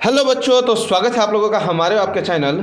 Hello बच्चों, तो स्वागत है आप लोगों का हमारे आपके चैनल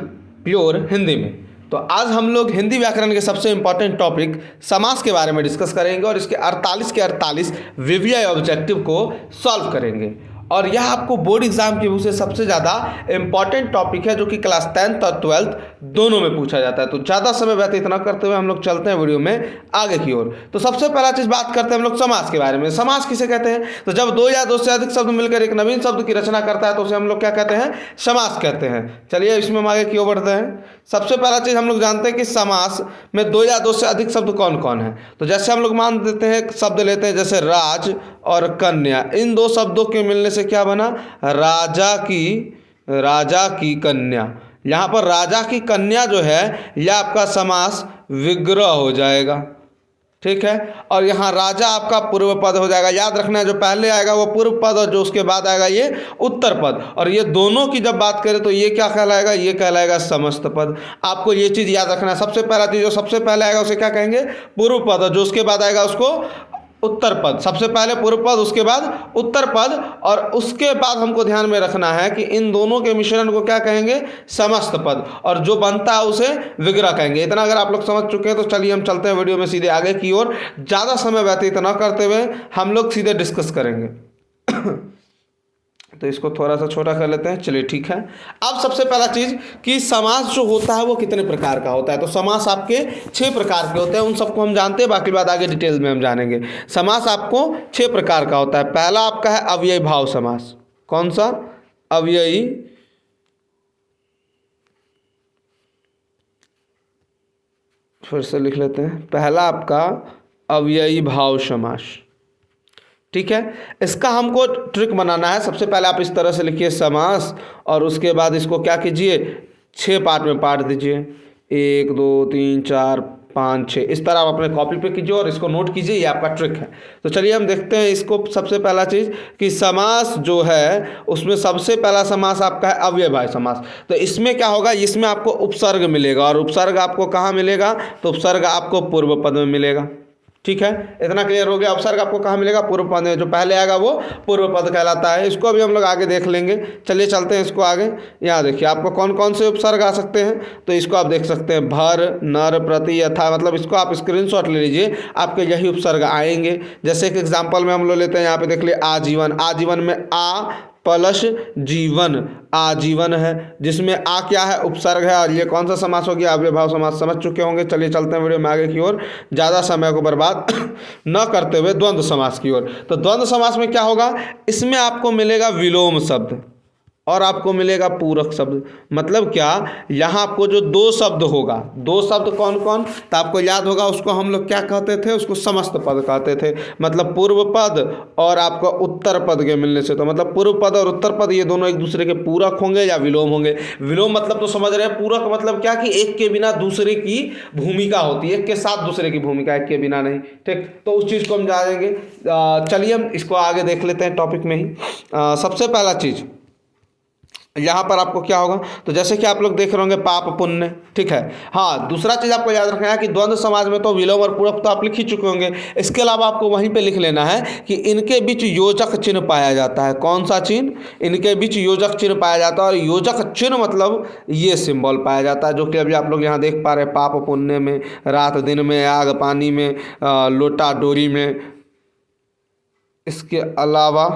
प्योर हिंदी में। तो आज हम लोग हिंदी व्याकरण के सबसे इम्पॉर्टेंट टॉपिक समास के बारे में डिस्कस करेंगे और इसके 48 के 48 वीवीआई ऑब्जेक्टिव को सॉल्व करेंगे। और यह आपको बोर्ड एग्जाम के व्यू से सबसे ज़्यादा इम्पॉर्टेंट टॉपिक है जो कि क्लास 10th और 12th दोनों में पूछा जाता है। तो ज़्यादा समय व्यतीत न करते हुए हम लोग चलते हैं वीडियो में आगे की ओर। तो सबसे पहला चीज़ बात करते हैं हम लोग समास के बारे में। समास किसे कहते हैं? तो जब दो या दो से अधिक शब्द मिलकर एक नवीन शब्द की रचना करता है तो उसे हम लोग क्या कहते हैं? समास कहते हैं। चलिए इसमें हम आगे की ओर बढ़ते हैं। सबसे पहला चीज़ हम लोग जानते हैं कि समास में दो या दो से अधिक शब्द कौन कौन है। तो जैसे हम लोग मान देते हैं, शब्द लेते हैं जैसे राज और कन्या। इन दो शब्दों के मिलने से क्या बना? राजा की कन्या। यहाँ पर राजा की कन्या जो है यह आपका समास विग्रह हो जाएगा, ठीक है। और यहाँ राजा आपका पूर्व पद हो जाएगा। याद रखना, जो पहले आएगा वो पूर्व पद और जो उसके बाद आएगा ये उत्तर पद। और ये दोनों की जब बात करें तो ये क्या कहलाएगा? ये कहलाएगा समस्त पद। आपको ये चीज़ याद रखना है। सबसे पहला चीज़, जो सबसे पहले आएगा उसे क्या कहेंगे? पूर्व पद। और जो उसके बाद आएगा उसको उत्तर पद। सबसे पहले पूर्व पद, उसके बाद उत्तर पद। और उसके बाद हमको ध्यान में रखना है कि इन दोनों के मिश्रण को क्या कहेंगे? समस्त पद। और जो बनता है उसे विग्रह कहेंगे। इतना अगर आप लोग समझ चुके हैं तो चलिए हम चलते हैं वीडियो में सीधे आगे की ओर। ज़्यादा समय व्यतीत न करते हुए हम लोग सीधे डिस्कस करेंगे। तो इसको थोड़ा सा छोटा कर लेते हैं। चलिए ठीक है। अब सबसे पहला चीज़ कि समास जो होता है वो कितने प्रकार का होता है। तो समास आपके 6 प्रकार के होते हैं। उन सबको हम जानते हैं, बाकी बात आगे डिटेल में हम जानेंगे। समास आपको 6 प्रकार का होता है। पहला आपका है अव्ययी भाव समास। कौन सा? अव्ययी फिर से लिख लेते हैं। पहला आपका अव्ययी भाव समास, ठीक है। इसका हमको ट्रिक बनाना है। सबसे पहले आप इस तरह से लिखिए समास, और उसके बाद इसको क्या कीजिए? 6 पार्ट में बांट दीजिए। 1 2 3 4 5 6 इस तरह आप अपने कॉपी पे कीजिए और इसको नोट कीजिए। ये आपका ट्रिक है। तो चलिए हम देखते हैं इसको। सबसे पहला चीज़ कि समास जो है उसमें सबसे पहला समास आपका है अव्ययभाव समास। तो इसमें क्या होगा? इसमें आपको उपसर्ग मिलेगा। और उपसर्ग आपको कहाँ मिलेगा? तो उपसर्ग आपको पूर्व पद में मिलेगा, ठीक है। इतना क्लियर हो गया। उपसर्ग आपको कहाँ मिलेगा? पूर्व पद में। जो पहले आएगा वो पूर्व पद कहलाता है। इसको अभी हम लोग आगे देख लेंगे। चलिए चलते हैं इसको आगे। यहाँ देखिए आपको कौन कौन से उपसर्ग आ सकते हैं। तो इसको आप देख सकते हैं, भर, नर, प्रति, यथा। मतलब इसको आप स्क्रीनशॉट ले लीजिए, आपके यही उपसर्ग आएंगे। जैसे एक एग्जाम्पल में हम लोग लेते हैं, यहाँ पे देख लिए आजीवन। आजीवन में आ प्लस जीवन, आजीवन है, जिसमें आ क्या है? उपसर्ग है। और ये कौन सा समास हो गया? अव्ययभाव समास। समझ चुके होंगे। चलिए चलते हैं वीडियो में आगे की ओर, ज़्यादा समय को बर्बाद न करते हुए द्वंद्व समास की ओर। तो द्वंद्व समास में क्या होगा? इसमें आपको मिलेगा विलोम शब्द और आपको मिलेगा पूरक शब्द। मतलब क्या? यहाँ आपको जो दो शब्द होगा, दो शब्द कौन कौन? तो आपको याद होगा, उसको हम लोग क्या कहते थे? उसको समस्त पद कहते थे। मतलब पूर्व पद और आपका उत्तर पद के मिलने से। तो मतलब पूर्व पद और उत्तर पद ये दोनों एक दूसरे के पूरक होंगे या विलोम होंगे। विलोम मतलब तो समझ रहे हैं। पूरक मतलब क्या? कि एक के बिना दूसरे की भूमिका होती है, एक के साथ दूसरे की भूमिका, एक के बिना नहीं, ठीक। तो उस चीज़ को हम जानेंगे। चलिए हम इसको आगे देख लेते हैं टॉपिक में ही। सबसे पहला चीज़ यहाँ पर आपको क्या होगा? तो जैसे कि आप लोग देख रहे होंगे पाप पुण्य, ठीक है। हाँ, दूसरा चीज़ आपको याद रखना है कि द्वंद्व समाज में तो विलोम और पूरक तो आप लिख ही चुके होंगे। इसके अलावा आपको वहीं पे लिख लेना है कि इनके बीच योजक चिन्ह पाया जाता है। कौन सा चिन्ह? इनके बीच योजक चिन्ह पाया जाता है। और योजक चिन्ह मतलब ये सिंबल पाया जाता है, जो कि अभी आप लोग यहाँ देख पा रहे हैं। पाप पुण्य में, रात दिन में, आग पानी में, लोटा डोरी में। इसके अलावा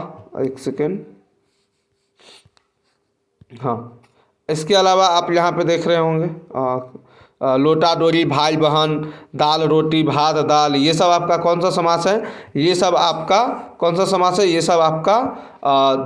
एक सेकेंड, हाँ, इसके अलावा आप यहाँ पे देख रहे होंगे लोटा डोरी, भाई बहन, दाल रोटी, भात दाल। ये सब आपका कौन सा समास है? ये सब आपका कौन सा समास है? ये सब आपका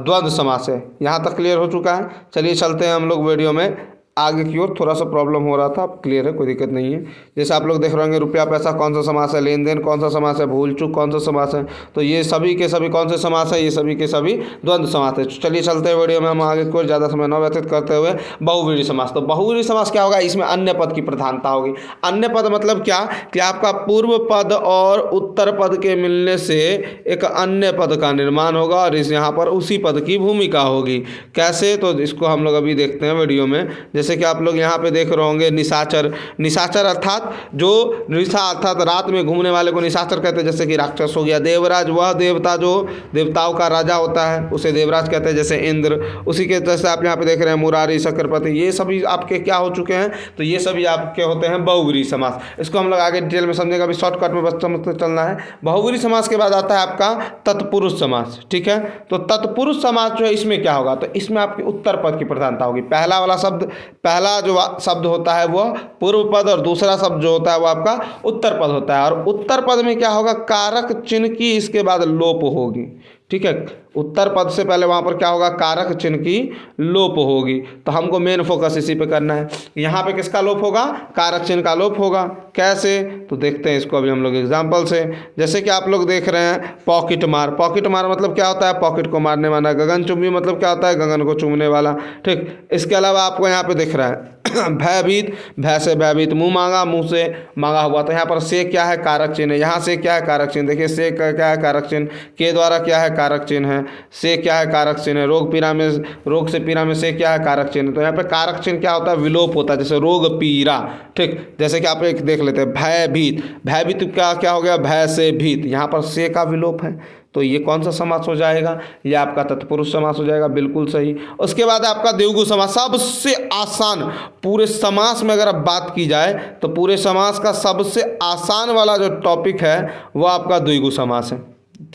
द्वंद्व समास है। यहाँ तक क्लियर हो चुका है। चलिए चलते हैं हम लोग वीडियो में आगे की ओर। थोड़ा सा प्रॉब्लम हो रहा था, अब क्लियर है, कोई दिक्कत नहीं है। जैसे आप लोग देख रहे होंगे, रुपया पैसा कौन सा समास है? लेन देन कौन सा समास है? भूल चूक कौन सा समास है? तो ये सभी के सभी कौन से समास है? ये सभी के सभी द्वंद्व समास है। चलिए चलते हैं वीडियो में हम आगे की ओर, ज़्यादा समय न व्यतीत करते हुए। बहुव्रीहि समास। तो बहुव्रीहि समास क्या होगा? इसमें अन्य पद की प्रधानता होगी। अन्य पद मतलब क्या? कि आपका पूर्व पद और उत्तर पद के मिलने से एक अन्य पद का निर्माण होगा और इस यहाँ पर उसी पद की भूमिका होगी। कैसे? तो इसको हम लोग अभी देखते हैं वीडियो में। जैसे जैसे कि आप लोग यहाँ पे देख रहे होंगे निशाचर। निशाचर अर्थात जो निशा अर्थात रात में घूमने वाले को निशाचर कहते हैं, जैसे कि राक्षस हो गया। देवराज वह देवता जो देवताओं का राजा होता है उसे देवराज कहते हैं, जैसे इंद्र। उसी के जैसे आप यहाँ पे देख रहे हैं मुरारी, शकरपति, ये सभी आपके क्या हो चुके हैं, तो ये सभी आपके होते हैं बहुव्रीहि समास। इसको हम लोग आगे डिटेल में समझेंगे, अभी शॉर्टकट में बस समझते चलना है। बहुव्रीहि समास के बाद आता है आपका तत्पुरुष समास। ठीक है, तो तत्पुरुष समास जो है इसमें क्या होगा, तो इसमें आपकी उत्तर पद की प्रधानता होगी। पहला वाला शब्द, पहला जो शब्द होता है वह पूर्व पद और दूसरा शब्द जो होता है वो आपका उत्तर पद होता है। और उत्तर पद में क्या होगा, कारक चिन्ह की इसके बाद लोप होगी। ठीक है, उत्तर पद से पहले वहाँ पर क्या होगा, कारक चिन्ह की लोप होगी। तो हमको मेन फोकस इसी पे करना है। यहाँ पे किसका लोप होगा, कारक चिन्ह का लोप होगा। कैसे, तो देखते हैं इसको अभी हम लोग एग्जाम्पल से। जैसे कि आप लोग देख रहे हैं पॉकेट मार। पॉकेट मार मतलब क्या होता है, पॉकेट को मारने वाला। गगनचुंबी मतलब क्या होता है, गगन को चूमने वाला। ठीक, इसके अलावा आपको यहाँ पे दिख रहा है भयभीत, भय से भयभीत। मुँह मांगा, मुँह से मांगा हुआ। तो यहाँ पर से क्या है, कारक चिन्ह है। यहाँ से क्या है, कारक चिन्ह। देखिए से क्या है, कारक चिन्ह। के द्वारा क्या है, कारक चिन्ह है। से क्या है, कारक चिन्ह है। रोग पीड़ा में, रोग से पीड़ा में से क्या है, कारक चिन्ह। तो यहाँ पे कारक चिन्ह क्या होता है, विलोप होता है, जैसे रोग पीड़ा। ठीक, जैसे कि आप एक देख लेते हैं भयभीत। भयभीत का क्या हो गया, भय से भीत। यहाँ पर से का विलोप है, तो ये कौन सा समास हो जाएगा, ये आपका तत्पुरुष समास हो जाएगा। बिल्कुल सही। उसके बाद आपका द्विगु समास, सबसे आसान पूरे समास में अगर अब बात की जाए तो पूरे समास का सबसे आसान वाला जो टॉपिक है वो आपका द्विगु समास है।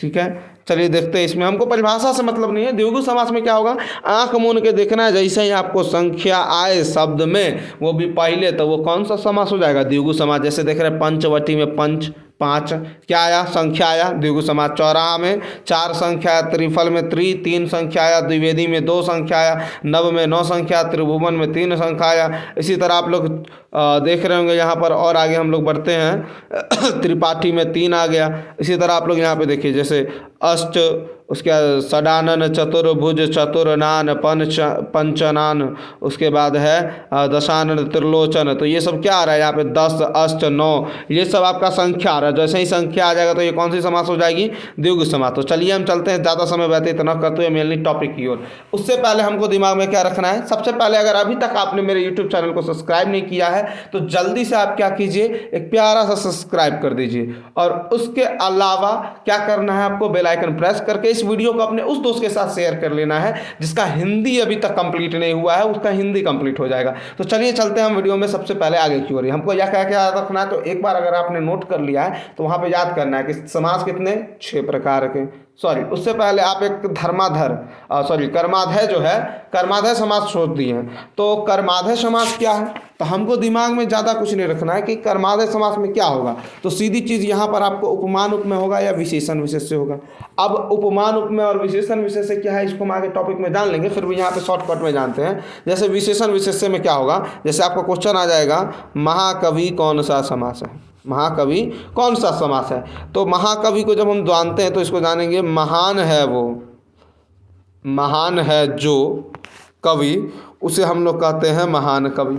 ठीक है, चलिए देखते हैं। इसमें हमको परिभाषा से मतलब नहीं है। द्विगु समास में क्या होगा, आंख मूंद के देखना है, जैसे ही आपको संख्या आए शब्द में वो भी पहले, तो वो कौन सा समास हो जाएगा, द्विगु समास। जैसे देख रहे हैं पंचवटी में पंच, 5 क्या आया, संख्या आया, द्विगु समास। चौराहा में 4 संख्या आया, त्रिफल में 3 संख्या आया, द्विवेदी में 2 संख्या आया, नव में 9 संख्या, त्रिभुवन में 3 संख्या आया। इसी तरह आप लोग देख रहे होंगे यहाँ पर, और आगे हम लोग बढ़ते हैं त्रिपाठी में 3 आ गया। इसी तरह आप लोग यहाँ पे देखिए, जैसे अष्ट, उसके बाद षडानन, चतुर्भुज, चतुर्नान, पंचनान, उसके बाद है दशानन, त्रिलोचन। तो ये सब क्या आ रहा है यहाँ पे, 10, अष्ट, 9, ये सब आपका संख्या आ रहा है। जैसे ही संख्या आ जाएगा तो ये कौन सी समास हो जाएगी, द्विगु समास। तो चलिए हम चलते हैं, ज़्यादा समय व्यतीत न करते हुए मेनली टॉपिक की ओर। उससे पहले हमको दिमाग में क्या रखना है, सबसे पहले अगर अभी तक आपने मेरे यूट्यूब चैनल को सब्सक्राइब नहीं किया है तो जल्दी से आप क्या कीजिए, एक प्यारा सा सब्सक्राइब कर दीजिए। और उसके अलावा क्या करना है, आपको बेल आइकन प्रेस करके इस वीडियो को अपने उस दोस्त के साथ शेयर कर लेना है जिसका हिंदी अभी तक कंप्लीट नहीं हुआ है, उसका हिंदी कंप्लीट हो जाएगा। तो चलिए चलते हैं हम वीडियो में सबसे पहले आगे की ओर। हमको यह क्या क्या याद रखना है, तो एक बार अगर आपने नोट कर लिया है तो वहाँ पे याद करना है कि समास कितने, 6 प्रकार के। सॉरी, उससे पहले आप एक कर्माधय जो है, कर्माधय समास छोड़ दिए हैं। तो कर्माधय समास क्या है, तो हमको दिमाग में ज़्यादा कुछ नहीं रखना है कि कर्माधय समास में क्या होगा। तो सीधी चीज़ यहाँ पर आपको उपमान उपमेय होगा या विशेषण विशेष से होगा। अब उपमान उपमेय और विशेषण विशेष से क्या है, इसको हम आगे टॉपिक में जान लेंगे, फिर भी यहाँ पे शॉर्टकट में जानते हैं। जैसे विशेषण विशेष से में क्या होगा, जैसे आपका क्वेश्चन आ जाएगा, महाकवि कौन सा समास है, महाकवि कौन सा समास है। तो महाकवि को जब हम जानते हैं तो इसको जानेंगे, महान है वो, महान है जो कवि, उसे हम लोग कहते हैं महान कवि।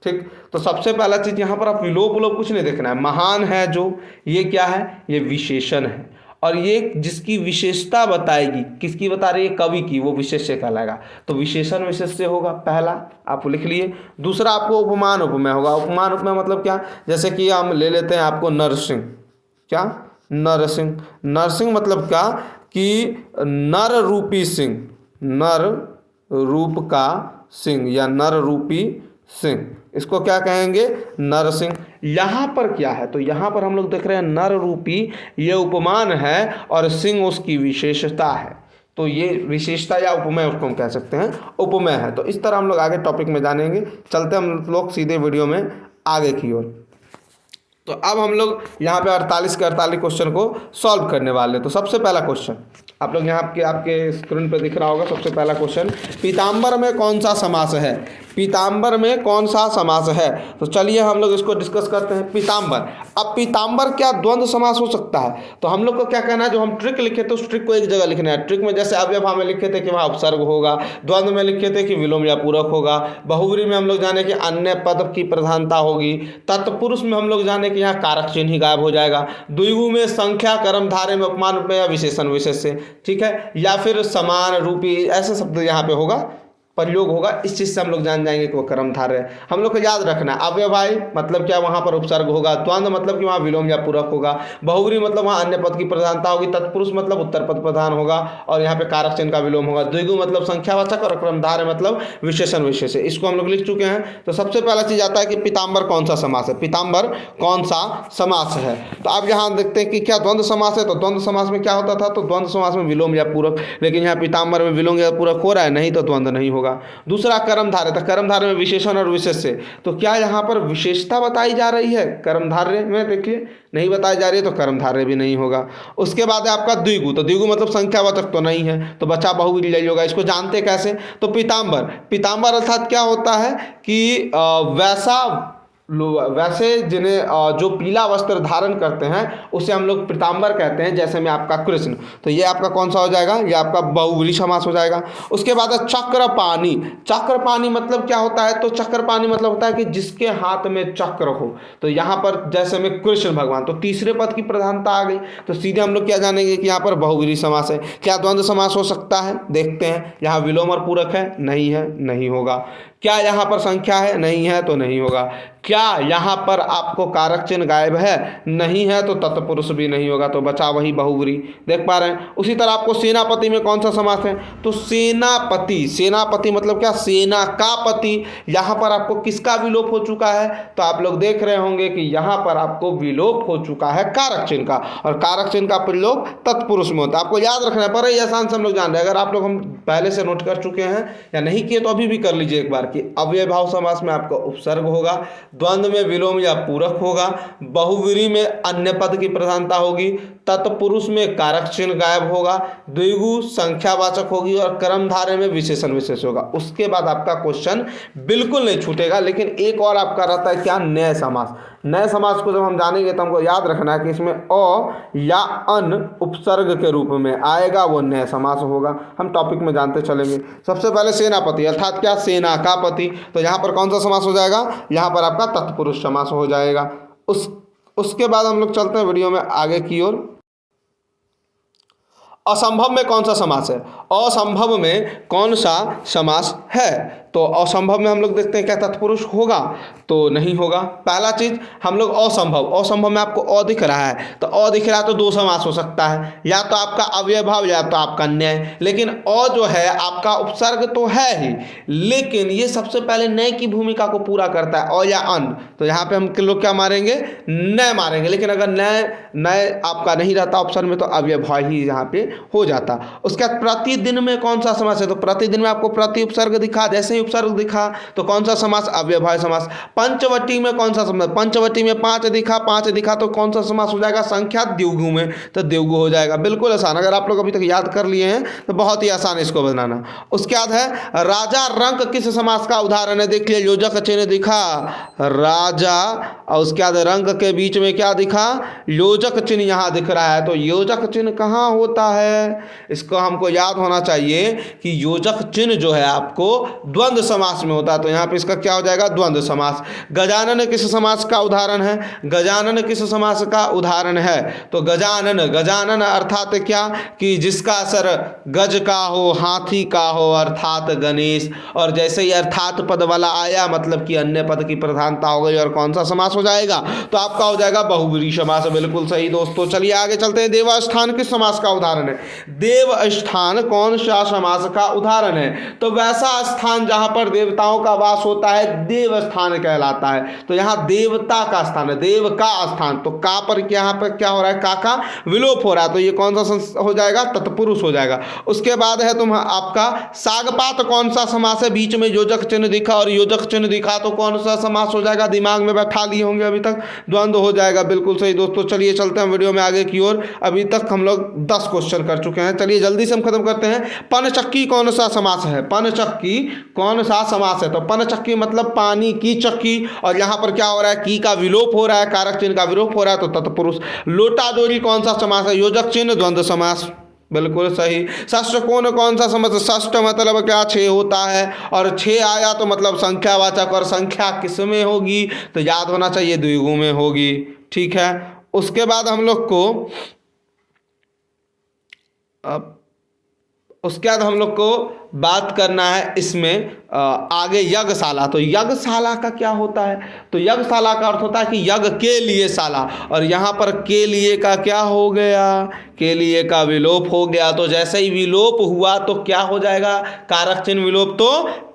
ठीक, तो सबसे पहला चीज़ यहाँ पर आप विलोप विलोप कुछ नहीं देखना है। महान है जो, ये क्या है, ये विशेषण है। और ये जिसकी विशेषता बताएगी, किसकी बता रही है, कवि की, वो विशेष्य कहलाएगा। तो विशेषण विशेष्य होगा पहला, आप लिख लिए। दूसरा आपको उपमान उपमेय होगा। उपमान उपमेय मतलब क्या, जैसे कि हम ले लेते हैं आपको नरसिंह। क्या, नरसिंह। नरसिंह मतलब क्या, कि नर रूपी सिंह, नर रूप का सिंह या नर रूपी सिंह, इसको क्या कहेंगे, नरसिंह। यहाँ पर क्या है, तो यहाँ पर हम लोग देख रहे हैं नर रूपी, ये उपमान है और सिंह उसकी विशेषता है। तो ये विशेषता या उपमेय उसको हम कह सकते हैं, उपमेय है। तो इस तरह हम लोग आगे टॉपिक में जानेंगे। चलते हम लोग सीधे वीडियो में आगे की ओर। तो अब हम लोग यहाँ पे 48 के 48 क्वेश्चन को सॉल्व करने वाले हैं। तो सबसे पहला क्वेश्चन आप लोग यहाँ आपके स्क्रीन पे दिख रहा होगा। सबसे पहला क्वेश्चन, पीताम्बर में कौन सा समास है, पीताम्बर में कौन सा समास है। तो चलिए हम लोग इसको डिस्कस करते हैं। पीताम्बर, अब पीताम्बर क्या द्वंद्व समास हो सकता है, तो हम लोग को क्या कहना है, जो हम ट्रिक लिखे थे उस ट्रिक को एक जगह लिखना है। ट्रिक में जैसे अव्ययभाव में लिखे थे कि वहाँ उपसर्ग होगा, द्वंद्व में लिखे थे कि विलोम या पूरक होगा, बहुव्रीहि में हम लोग जाने कि अन्य पद की प्रधानता होगी, तत्पुरुष में हम लोग जाने कि यहाँ कारक चिन्ह ही गायब हो जाएगा, द्विगु में संख्या, कर्मधारय में उपमान उपमेय या विशेषण विशेष से, ठीक है, या फिर समान रूपी, ऐसे शब्द यहाँ पे होगा प्रयोग होगा, इस चीज़ से हम लोग जान जाएंगे कि वो कर्मधारय है। हम लोग को याद रखना है अव्ययभावी मतलब क्या, वहाँ पर उपसर्ग होगा। द्वंद्व मतलब कि वहाँ विलोम या पूरक होगा। बहुव्रीहि मतलब वहाँ अन्य पद की प्रधानता होगी। तत्पुरुष मतलब उत्तर पद प्रधान होगा और यहाँ पे कारक चिन्ह का विलोम होगा। द्विगु मतलब संख्यावाचक और कर्मधारय मतलब विशेषण विशेष है। इसको हम लोग लिख चुके हैं। तो सबसे पहला चीज आता है कि पीताम्बर कौन सा समास है, पीताम्बर कौन सा समास है। तो आप यहाँ देखते हैं कि क्या द्वंद्व समास है, तो द्वंद्व समास में क्या होता था, तो द्वंद्व समास में विलोम या पूरक, लेकिन यहाँ पीताम्बर में विलोम या पूरक हो रहा है, नहीं तो द्वंद्व नहीं होगा। दूसरा कर्मधारय, तो कर्मधारय में विशेषण और विशेष्य, तो क्या यहाँ पर विशेषता बताई जा रही है कर्मधारय में, देखिए नहीं बताई जा रही है तो कर्मधारय भी नहीं होगा। उसके बाद है आपका द्विगु, तो द्विगु मतलब संख्यावाचक तो नहीं है, तो बचा बहुव्रीहि होगा। इसको जानते कैसे, तो पीताम्बर, पीताम्बर अर्थात क्या होता है कि वैसे जिन्हें जो पीला वस्त्र धारण करते हैं उसे हम लोग पीताम्बर कहते हैं, जैसे में आपका कृष्ण। तो ये आपका कौन सा हो जाएगा, ये आपका बहुव्रीहि समास हो जाएगा। उसके बाद है चक्रपाणि, चक्रपाणि मतलब क्या होता है, तो चक्रपाणि मतलब होता है कि जिसके हाथ में चक्र हो। तो यहाँ पर जैसे में कृष्ण भगवान, तो तीसरे पद की प्रधानता आ गई। तो सीधे हम लोग क्या जानेंगे कि यहाँ पर बहुव्रीहि समास है। क्या द्वंद्व समास हो सकता है, देखते हैं। यहाँ विलोम और पूरक है, नहीं है, नहीं होगा। क्या यहाँ पर संख्या है, नहीं है, तो नहीं होगा। क्या यहाँ पर आपको कारक चिन्ह गायब है, नहीं है, तो तत्पुरुष भी नहीं होगा, तो बचा वही बहुव्रीहि। देख पा रहे हैं। उसी तरह आपको सेनापति में कौन सा समास है, तो सेनापति, सेनापति मतलब क्या, सेना का पति। यहाँ पर आपको किसका विलोप हो चुका है, तो आप लोग देख रहे होंगे कि यहाँ पर आपको विलोप हो चुका है कारक चिन्ह का, और कारक चिन्ह का प्रयोग तत्पुरुष में होता है। आपको याद रखना है, बड़े ही आसान से हम लोग जान रहे हैं। अगर आप लोग हम पहले से नोट कर चुके हैं या नहीं किए तो अभी भी कर लीजिए एक बार, कि अव्ययभाव समास में आपका उपसर्ग होगा, द्वंद्व में विलोम या पूरक होगा, बहुव्रीहि में अन्य पद की प्रधानता होगी, तत्पुरुष में कारक चिन्ह गायब होगा, द्विगु संख्यावाचक होगी और कर्मधारय में विशेषण विशेष होगा। उसके बाद आपका क्वेश्चन बिल्कुल नहीं छूटेगा। लेकिन एक और आपका रहता है क्या, नए समास। नए समास को जब हम जानेंगे तो हमको याद रखना है कि इसमें अ या अन उपसर्ग के रूप में आएगा, वो नए समास होगा। हम टॉपिक में जानते चलेंगे। सबसे पहले सेनापति अर्थात क्या, सेना का पति। तो यहाँ पर कौन सा समास हो जाएगा, यहाँ पर आपका तत्पुरुष समास हो जाएगा। उसके बाद हम लोग चलते हैं वीडियो में आगे की ओर। असंभव में कौन सा समास है, असंभव में कौन सा समास है, तो असंभव में हम लोग देखते हैं क्या तत्पुरुष होगा, तो नहीं होगा। पहला चीज हम लोग असंभव, असंभव में आपको अ दिख रहा है, तो अ दिख रहा है तो दो समास हो सकता है, या तो आपका अव्ययभाव या तो आपका न्याय। लेकिन अ जो है आपका उपसर्ग तो है ही, लेकिन ये सबसे पहले नय की भूमिका को पूरा करता है, अ या अन। तो यहाँ पे हम लोग क्या मारेंगे, नय मारेंगे। लेकिन अगर नय आपका नहीं रहता ऑप्शन में तो अव्ययभाव ही यहाँ पे हो जाता। उसके बाद प्रतिदिन में कौन सा समास है, तो प्रतिदिन में आपको प्रति उपसर्ग दिखा, जैसे ही उपसर्ग दिखा तो कौन सा समास, अव्ययभाव समास। पंचवटी में कौन सा समास, पंचवटी में पांच दिखा तो कौन सा समास हो जाएगा, संख्या द्विगु में, तो द्विगु हो जाएगा। बिल्कुल आसान, अगर आप लोग अभी तक याद कर लिए हैं तो बहुत ही आसान इसको बनाना। उसके बाद है राजा रंक, किस समास का उदाहरण है, देख लिया योजक चिन्ह दिखा राजा, और उसके बाद रंक के बीच में क्या दिखा, योजक चिन्ह यहाँ दिख रहा है। तो योजक चिन्ह कहाँ होता है, इसको हमको याद होना चाहिए कि योजक चिन्ह जो है आपको द्वंद्व समास में होता है। तो यहाँ पे इसका क्या हो जाएगा, द्वंद्व समास। गजानन किस समास का उदाहरण है, गजानन किस समास का उदाहरण है, तो गजानन, गजानन अर्थात क्या, कि जिसका असर गज का हो, हाथी का हो, अर्थात गणेश। और जैसे ही अर्थात पद वाला आया मतलब कि अन्य पद की प्रधानता हो गई, और कौन सा समास हो जाएगा, तो आपका हो जाएगा बहुव्रीहि समास। बिल्कुल सही दोस्तों। चलिए आगे चलते हैं। देवस्थान किस समास का उदाहरण है, देवस्थान कौन सा समास का उदाहरण है, तो वैसा स्थान जहां पर देवताओं का वास होता है देवस्थान कहलाता है। तो यहाँ देवता का स्थान है, देव का स्थान, तो का पर यहाँ पर क्या हो रहा है, का विलोप हो रहा है, तो ये कौन सा हो जाएगा, तत्पुरुष हो जाएगा। उसके बाद है तुम आपका सागपात कौन सा समास है, बीच में योजक चिन्ह दिखा और योजक चिन्ह दिखा तो कौन सा समास हो जाएगा, दिमाग में बैठा लिए होंगे अभी तक, द्वंद्व हो जाएगा। बिल्कुल सही दोस्तों। चलिए चलते हैं वीडियो में आगे की ओर। अभी तक हम लोग 10 क्वेश्चन कर चुके हैं, चलिए जल्दी से हम खत्म करते हैं। पनचक्की कौन सा समास है, पनचक्की कौन सा समास है, तो पनचक्की मतलब पानी की चक्की, और यहाँ पर क्या हो रहा है, की का विलोप हो रहा है, कारक चिन्ह का विलोप हो रहा है, तो तत्पुरुष। लोटा डोरी कौन सा समास है, योजक चिन्ह द्वंद्व समास। बिल्कुल सही। षष्ठकोण कौन सा समास, षष्ठ मतलब क्या, 6 होता है, और 6 आया तो मतलब संख्यावाचक, और संख्या किस में होगी, तो याद होना चाहिए द्विगु में होगी। ठीक है। उसके बाद हम लोग को बात करना है इसमें आगे यज्ञशाला। तो यज्ञशाला का क्या होता है? तो यज्ञशाला का अर्थ होता है कि यज्ञ के लिए शाला, और यहाँ पर के लिए का क्या हो गया? के लिए का विलोप हो गया। तो जैसे ही विलोप हुआ तो क्या हो जाएगा? कारक चिन्ह विलोप तो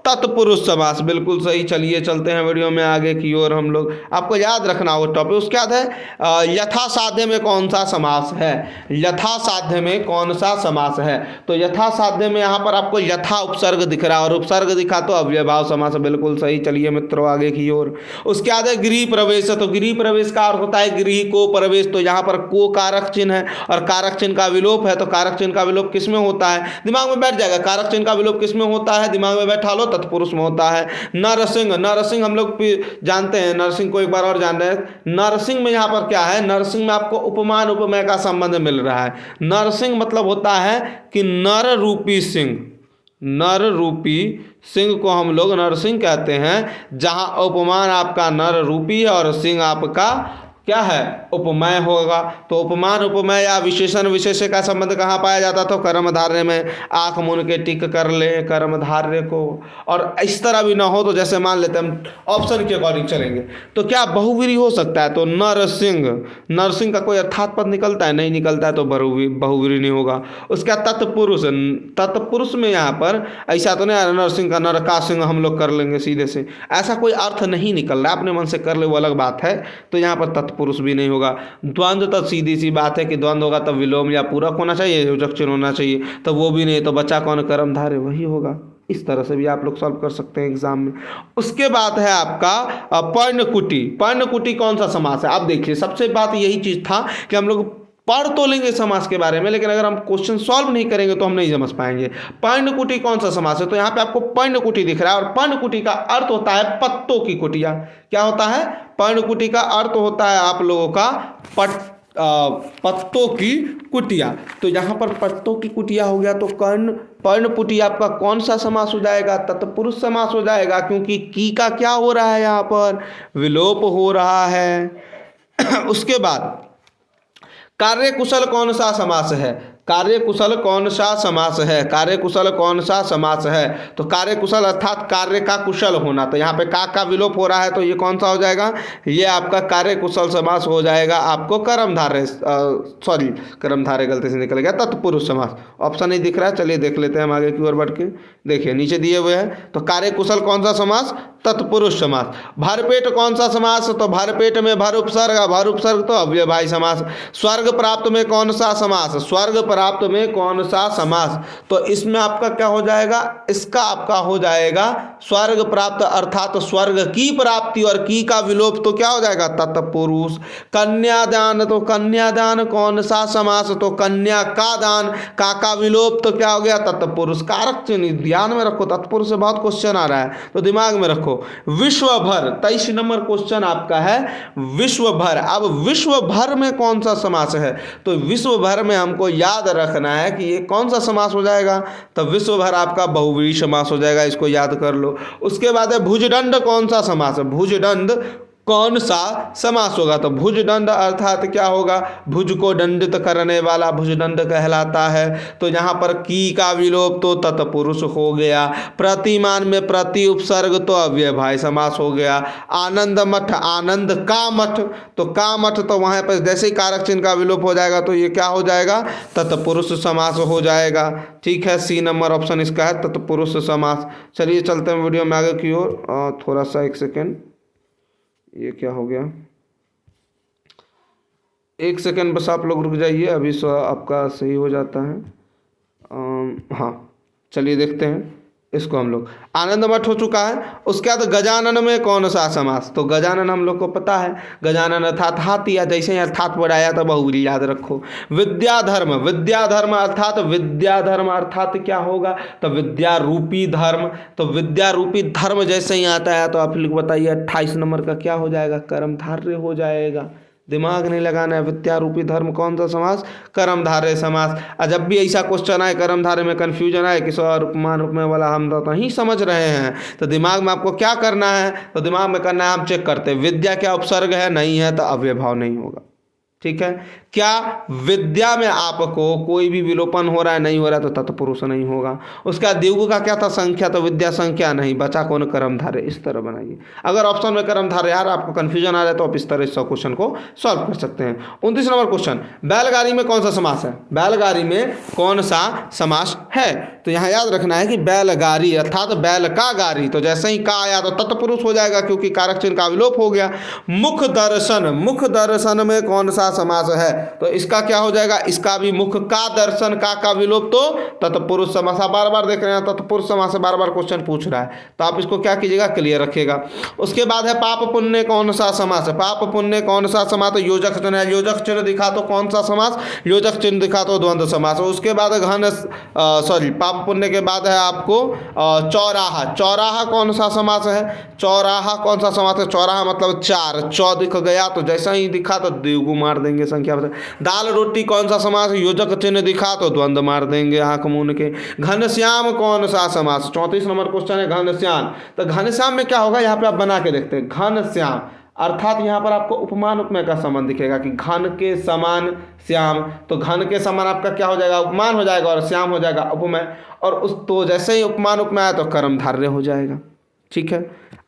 तत्पुरुष समास। बिल्कुल सही। चलिए चलते हैं वीडियो में आगे की ओर हम लोग। आपको याद रखना हो टॉपिक। उसके बाद है यथासाध्य में कौन सा समास है? यथासाध्य में कौन सा समास है? तो यथासाध्य में यहाँ पर आपको यथा उपसर्ग दिख रहा है, और उपसर्ग दिखा तो अव्ययभाव समास। बिल्कुल सही। चलिए मित्रों आगे की ओर। उसके बाद है गृह प्रवेश। तो गृह प्रवेश का अर्थ होता है गृह को प्रवेश। तो यहाँ पर को कारक चिन्ह है और कारक चिन्ह का विलोप है। तो कारक चिन्ह का विलोप किस में होता है? दिमाग में बैठ जाएगा। कारक चिन्ह का विलोप किस में होता है? दिमाग में बैठा लो, तत्पुरुष में होता है। नरसिंह, नरसिंह हम लोग जानते हैं, नरसिंह को एक बार और जान रहे हैं। नरसिंह में यहाँ पर क्या है? नरसिंह में आपको उपमान उपमेय का संबंध मिल रहा है। नरसिंह मतलब होता है कि नर रूपी सिंह। नर रूपी सिंह को हम लोग नरसिंह कहते हैं, जहाँ उपमान आपका नर रूपी है और सिंह आपका क्या है? उपमेय होगा। तो उपमान उपमेय या विशेषण विशेष्य का संबंध कहाँ पाया जाता? तो कर्मधारय में। आँख मूंद के टिक कर ले कर्मधारय को। और इस तरह भी ना हो तो जैसे मान लेते हैं हम ऑप्शन के अकॉर्डिंग चलेंगे तो क्या बहुव्रीहि हो सकता है? तो नरसिंह, नरसिंह का कोई अर्थात पद निकलता है? नहीं निकलता है, तो बहुव्रीहि नहीं होगा। उसका तत्पुरुष, तत्पुरुष में यहाँ पर ऐसा तो नहीं नरसिंह का नरका सिंह हम लोग कर लेंगे सीधे से, ऐसा कोई अर्थ नहीं निकल रहा है। अपने मन से कर ले वो अलग बात है। तो यहाँ पर पुरुष भी नहीं होगा। द्वंद्व तो सीधी सी बात है कि द्वंद्व होगा तब विलोम या पूरक होना चाहिए, योजक चिन्ह होना चाहिए, तो वो भी नहीं। तो बचा कौन? कर्मधारय, वही होगा। इस तरह से भी आप लोग सॉल्व कर सकते हैं एग्जाम में। उसके बाद है आपका पर्णकुटी। पर्णकुटी कौन सा समास है? आप देखिए, सबसे बात यही चीज था कि हम लोग पढ़ तो लेंगे समास के बारे में, लेकिन अगर हम क्वेश्चन सॉल्व नहीं करेंगे तो हम नहीं समझ पाएंगे। पर्णकुटी कौन सा समास है? तो यहाँ पे आपको पर्णकुटी दिख रहा है, और पर्णकुटी का अर्थ होता है पत्तों की कुटिया। क्या होता है? पर्णकुटी का अर्थ होता है आप लोगों का पत्तों की कुटिया। तो यहाँ पर पत्तों की कुटिया हो गया, तो पर्णकुटी आपका कौन सा समास हो जाएगा? तत्पुरुष समास हो जाएगा, क्योंकि की का क्या हो रहा है? यहाँ पर विलोप हो रहा है। उसके बाद कार्यकुशल कौन सा समास है? कार्यकुशल कौन सा समास है? कार्यकुशल कौन सा समास है? तो कार्यकुशल अर्थात कार्य का कुशल होना। तो यहाँ पे का विलोप हो रहा है, तो ये कौन सा हो जाएगा? ये आपका कार्यकुशल समास हो जाएगा। आपको कर्मधारय, सॉरी कर्मधारय गलती से निकल गया, तत्पुरुष समास। ऑप्शन नहीं दिख रहा है, चलिए देख लेते हैं हम आगे की ओर बढ़ के। देखिए नीचे दिए हुए हैं। तो कार्यकुशल कौन सा समास? तत्पुरुष समास। भरपेट कौन सा समास? तो भरपेट में भर उपसर्ग, भर उपसर्ग तो अव्ययभावी समास। स्वर्ग प्राप्त में कौन सा समास? स्वर्ग प्राप्त में कौन सा समास? तो इसमें आपका क्या हो जाएगा? इसका आपका हो जाएगा स्वर्ग प्राप्त, अर्थात स्वर्ग की प्राप्ति, और की का विलोप तो क्या हो जाएगा? तत्पुरुष। कन्यादान, तो कन्यादान कौन सा समास? तो कन्या का दान, का विलोप तो क्या हो गया? तत्पुरुष। कारक चिन्ह ध्यान में रखो, तत्पुरुष से बहुत क्वेश्चन आ रहा है तो दिमाग में रखो। विश्व भर 23 नंबर क्वेश्चन आपका है विश्व भर। अब विश्व भर में कौन सा समास है? तो विश्व भर में हमको याद रखना है कि ये कौन सा समास हो जाएगा? तो विश्व भर आपका बहुव्रीहि समास हो जाएगा, इसको याद कर लो। उसके बाद है भुजदंड कौन सा समास है? भुजदंड कौन सा समास होगा? तो भुजदंड अर्थात क्या होगा? भुज को दंडित करने वाला भुजदंड कहलाता है। तो यहाँ पर की का विलोप तो तत्पुरुष हो गया। प्रतिमान में प्रति उपसर्ग तो अव्ययभावी समास हो गया। आनंद मठ, आनंद का मठ, तो का मठ तो वहाँ पर जैसे ही कारक चिन्ह का विलोप हो जाएगा तो ये क्या हो जाएगा? तत्पुरुष समास हो जाएगा। ठीक है, सी नंबर ऑप्शन इसका है तत्पुरुष समास। चलिए चलते हैं वीडियो में आगे की ओर। थोड़ा सा एक सेकेंड, ये क्या हो गया? एक सेकेंड बस आप लोग रुक जाइए, अभी आपका सही हो जाता है। हाँ चलिए देखते हैं इसको हम लोग। आनंद मठ हो चुका है। उसके बाद गजानन में कौन सा समास? तो गजानन हम लोग को पता है, गजानन अर्थात हाथी, या जैसे ही अर्थात बढ़ाया तो बहुव्रीहि याद रखो। विद्याधर्म, विद्याधर्म अर्थात, विद्याधर्म अर्थात क्या होगा? तो विद्या रूपी धर्म। तो विद्या रूपी धर्म जैसे ही आता है तो आप लोग बताइए 28 नंबर का क्या हो जाएगा? कर्मधारय हो जाएगा। दिमाग नहीं लगाना है। विद्या रूपी धर्म कौन सा समास? कर्मधारय समास। और जब भी ऐसा क्वेश्चन आए कर्मधारय में कन्फ्यूजन आए किसी और उपमान उपमेय वाला हम तो नहीं समझ रहे हैं, तो दिमाग में आपको क्या करना है? तो दिमाग में करना है, हम चेक करते हैं विद्या क्या उपसर्ग है, नहीं है तो अव्ययभाव नहीं होगा। ठीक है। क्या विद्या में आपको कोई भी विलोपन हो रहा है, नहीं हो रहा है, तो तत्पुरुष नहीं होगा। उसका द्विगु का क्या था, संख्या, तो विद्या संख्या नहीं, बचा कौन, कर्मधारय। इस तरह बनाइए। अगर ऑप्शन में कर्मधारय यार आपको कंफ्यूजन आ रहा है तो आप इस तरह इस क्वेश्चन को सॉल्व कर सकते हैं। 29 नंबर क्वेश्चन, बैलगाड़ी में कौन सा समास है, बैलगाड़ी में कौन सा समास है। तो यहाँ याद रखना है कि बैलगाड़ी अर्थात बैल का गाड़ी, तो जैसे ही का आया तो तत्पुरुष हो जाएगा क्योंकि कारक चिन्ह का विलोप हो गया। मुख दर्शन, मुख दर्शन में कौन सा समास है, तो इसका क्या हो जाएगा, इसका भी मुख का दर्शन, का विलोप तो तत्पुरुष समास। आप बार बार देख रहे हैं तत्पुरुष समास से बार बार क्वेश्चन पूछ रहा है, तो आप इसको क्या कीजिएगा, क्लियर रखिएगा। उसके बाद है पाप पुण्य कौन सा समास है, पाप पुण्य कौन सा समास, तो योजक चिन्ह है, योजक चिन्ह दिखा तो कौन सा समास, योजक चिन्ह दिखा तो द्वंद्व समास। उसके बाद घन पाप पुण्य के बाद है आपको चौराहा, चौराहा कौन सा समास है, चौराहा कौन सा समास है, चौराहा मतलब चार, चौ दिख गया तो जैसा ही दिखा तो द्विगु मार देंगे संख्या। दाल रोटी कौन सा समास, योजक चिन्ह दिखा तो द्वंद्व मार देंगे आंख मूंद के। घनश्याम कौन सा समास, 34 नंबर क्वेश्चन है घनश्याम। तो घनश्याम में क्या होगा, यहाँ पे आप बना के देखते हैं, घनश्याम अर्थात यहाँ पर आपको उपमान उपमेय का संबंध दिखेगा कि घन के समान श्याम, तो घन के समान आपका क्या हो जाएगा, उपमान हो जाएगा, और श्याम हो जाएगा उपमेय। और उस तो जैसे ही उपमान उपमेय आया तो कर्मधारय हो जाएगा। ठीक है,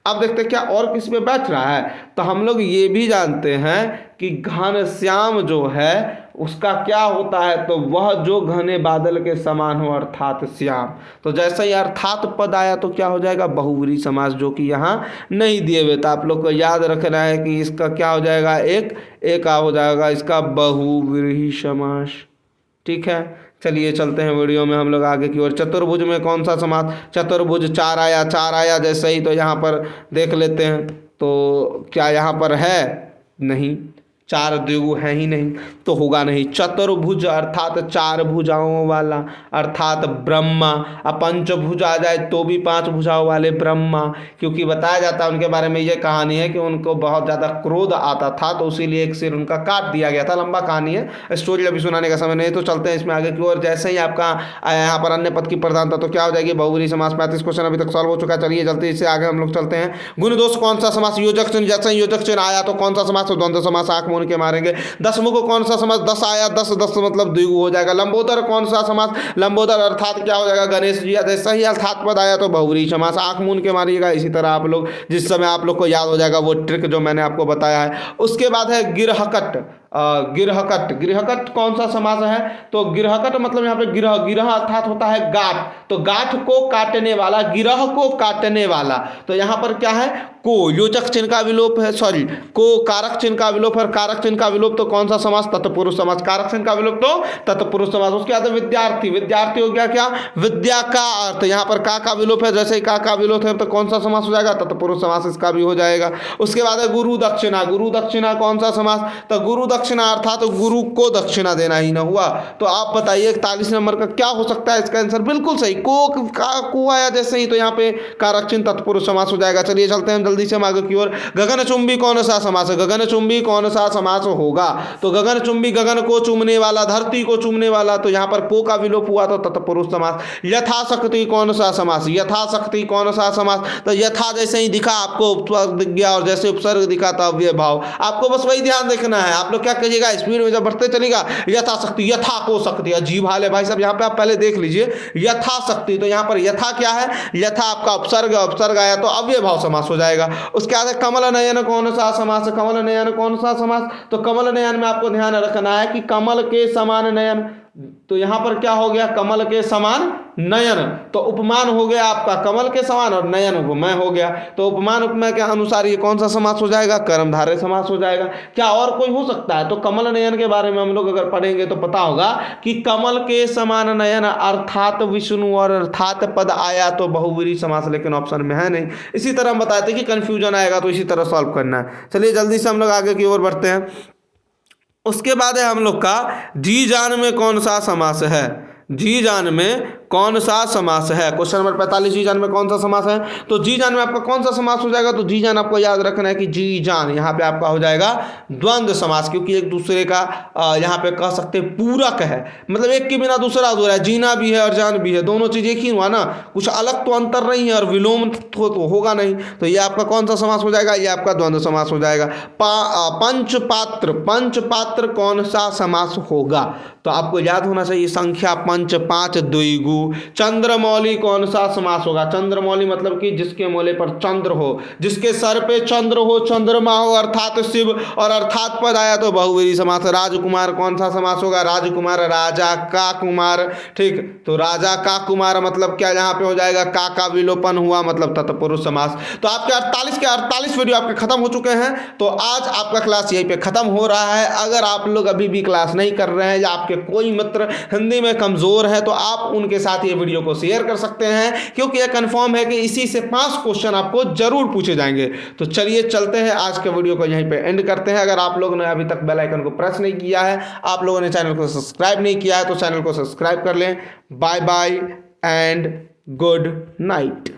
अब देखते हैं क्या और किस पे बैठ रहा है। तो हम लोग ये भी जानते हैं कि घनश्याम जो है उसका क्या होता है, तो वह जो घने बादल के समान हो अर्थात श्याम। तो जैसे ही अर्थात पद आया तो क्या हो जाएगा, बहुव्रीहि समास, जो कि यहाँ नहीं दिए हुए। तो आप लोग को याद रखना है कि इसका क्या हो जाएगा, एक हो जाएगा इसका बहुव्रीहि समास। ठीक है, चलिए चलते हैं वीडियो में हम लोग आगे की ओर। चतुर्भुज में कौन सा समास, चतुर्भुज चार आया जैसे ही, तो यहाँ पर देख लेते हैं तो क्या यहाँ पर है, नहीं, चार द्विगु है ही नहीं तो होगा नहीं। चतुर्भुज अर्थात चार भुजाओं वाला अर्थात ब्रह्मा। अब पंचभुज आ जाए तो भी पांच भुजाओं वाले ब्रह्मा, क्योंकि बताया जाता है उनके बारे में ये कहानी है कि उनको बहुत ज़्यादा क्रोध आता था तो इसीलिए एक सिर उनका काट दिया गया था। लंबा कहानी है, स्टोरी अभी सुनाने का समय नहीं, तो चलते हैं इसमें आगे की ओर। जैसे ही आपका यहाँ पर अन्य पद की प्रधानता तो क्या हो जाएगी, बहुव्रीहि समास। 35 क्वेश्चन अभी तक सॉल्व हो चुका है। चलिए जल्दी से आगे हम लोग चलते हैं। गुण दोष कौन सा समास, योजक चिन्ह, जैसे ही योजक चिन्ह आया तो कौन सा समास, तो द्वंद्व समास, आंख मूंद के मारेंगे। दसमुख कौन सा समास, 10 आया 10 मतलब द्विगु हो जाएगा। लंबोदर कौन सा समास, लंबोदर अर्थात क्या हो जाएगा, गणेश जी। जैसा ही अर्थात पद आया तो बहुव्रीहि समास, आंख मूंद के मारिएगा। इसी तरह आप लोग जिस समय आप लोग को याद हो जाएगा वो ट्रिक जो मैंने आपको बताया है। उसके बाद है गिरहकट, गिरहकट कौन सा समास है, तो गिरहकट मतलब यहाँ पे गिरह अर्थात होता है गाठ, तो गाठ को काटने वाला, गिरह को काटने वाला। तो यहाँ पर क्या है, को योजक चिन्ह का विलोप है, सॉरी को कारक चिन्ह का विलोप है, कारक चिन्ह का विलोप तो कौन सा समास, तत्पुरुष समास, कारक चिन्ह का विलोप तो तत्पुरुष समास। उसके बाद विद्यार्थी, विद्यार्थी हो गया क्या, विद्या का अर्थ, यहाँ पर का विलोप है, जैसे ही का विलोप है तो कौन सा समास हो जाएगा, तत्पुरुष समास, इसका भी हो जाएगा। उसके बाद है गुरु दक्षिणा, गुरु दक्षिणा कौन सा समास, तो गुरु दक्षिणा अर्थात तो गुरु को दक्षिणा देना ही ना हुआ। तो आप बताइए 41 नंबर का क्या हो सकता है इसका आंसर, बिल्कुल सही, को आया जैसे ही तो यहाँ पे कारक चिन्ह तत्पुरुष समास हो जाएगा। चलिए चलते हैं जल्दी से हम आगे की ओर। गगनचुंबी कौन सा समास है, गगनचुंबी कौन सा समास होगा, तो गगनचुंबी गगन को चूमने वाला, धरती को चूमने वाला, तो यहाँ पर को का विलोप हुआ तो तत्पुरुष समास। यथाशक्ति कौन सा समास, यथाशक्ति कौन सा समास, तो यथा जैसे ही दिखा आपको उपसर्ग दिख गया और जैसे उपसर्ग दिखा तो अव्यय भाव। आपको बस वही ध्यान देखना है, आप लोग क्या करिएगा, स्पीड में जब बढ़ते चलेगा, यथाशक्ति, यथा को शक्ति, अजीब हाल है भाई साहब। यहाँ पे आप पहले देख लीजिए यथाशक्ति, तो यहाँ पर यथा क्या है, यथा आपका उपसर्ग, उपसर्ग आया तो अव्यय भाव समास हो जाएगा। उसके बाद कमल नयन कौन सा समास, कमल नयन कौन सा समास, तो कमल नयन में आपको ध्यान रखना है कि कमल के समान नयन, तो यहाँ पर क्या हो गया, कमल के समान नयन, तो उपमान हो गया आपका कमल के समान और नयन उपमेय हो गया। तो उपमान उपमेय के अनुसार ये कौन सा समास हो जाएगा, कर्मधारय समास हो जाएगा। क्या और कोई हो सकता है, तो कमल नयन के बारे में हम लोग अगर पढ़ेंगे तो पता होगा कि कमल के समान नयन अर्थात विष्णु और अर्थात पद आया तो बहुव्रीहि समास, लेकिन ऑप्शन में है नहीं। इसी तरह हम बताते कि कंफ्यूजन आएगा तो इसी तरह सॉल्व करना है। चलिए जल्दी से हम लोग आगे की ओर बढ़ते हैं। उसके बाद है हम लोग का जी जान में कौन सा समास है, जी जान में कौन सा समास है। क्वेश्चन नंबर 45 जी जान में कौन सा समास है, तो जी जान में आपका कौन सा समास हो जाएगा, तो जी जान आपको याद रखना है कि जी जान यहाँ पे आपका हो जाएगा द्वंद्व समास, क्योंकि एक दूसरे का यहाँ पे कह सकते हैं पूरक है, मतलब एक के बिना दूसरा अधूरा है, जीना भी है और जान भी है, दोनों चीज एक ही हुआ ना, कुछ अलग तो अंतर नहीं है और विलोम तो होगा नहीं, तो ये आपका कौन सा समास हो जाएगा, ये आपका द्वंद्व समास हो जाएगा। पंचपात्र, पंचपात्र कौन सा समास होगा, तो आपको याद होना चाहिए संख्या पंच पांच द्विगु। चंद्रमौली कौन सा समास होगा, चंद्रमौली मतलब कि जिसके मोले पर चंद्र हो, जिसके सर पे चंद्र हो, चंद्रमा हो अर्थात शिव, और अर्थात पद आया तो बहुव्रीहि समास। राजकुमार कौन सा समास होगा, राजकुमार राजा का कुमार, ठीक, तो राजा का कुमार मतलब क्या यहाँ पे हो जाएगा, का विलोपन हुआ मतलब तत्पुरुष समास। तो आपके 48 के 48 वीडियो आपके खत्म हो चुके हैं, तो आज आपका क्लास यहीं पे खत्म हो रहा है। अगर आप लोग अभी भी क्लास नहीं कर रहे हैं या आपके कोई मित्र हिंदी में कमजोर है तो आप उनके साथ ये वीडियो को शेयर कर सकते हैं, क्योंकि यह कंफर्म है कि इसी से 5 क्वेश्चन आपको जरूर पूछे जाएंगे। तो चलिए चलते हैं, आज के वीडियो को यहीं पे एंड करते हैं। अगर आप लोगों ने अभी तक बेल आइकन को प्रेस नहीं किया है, आप लोगों ने चैनल को सब्सक्राइब नहीं किया है, तो चैनल को सब्सक्राइब कर लें। Bye bye and good night.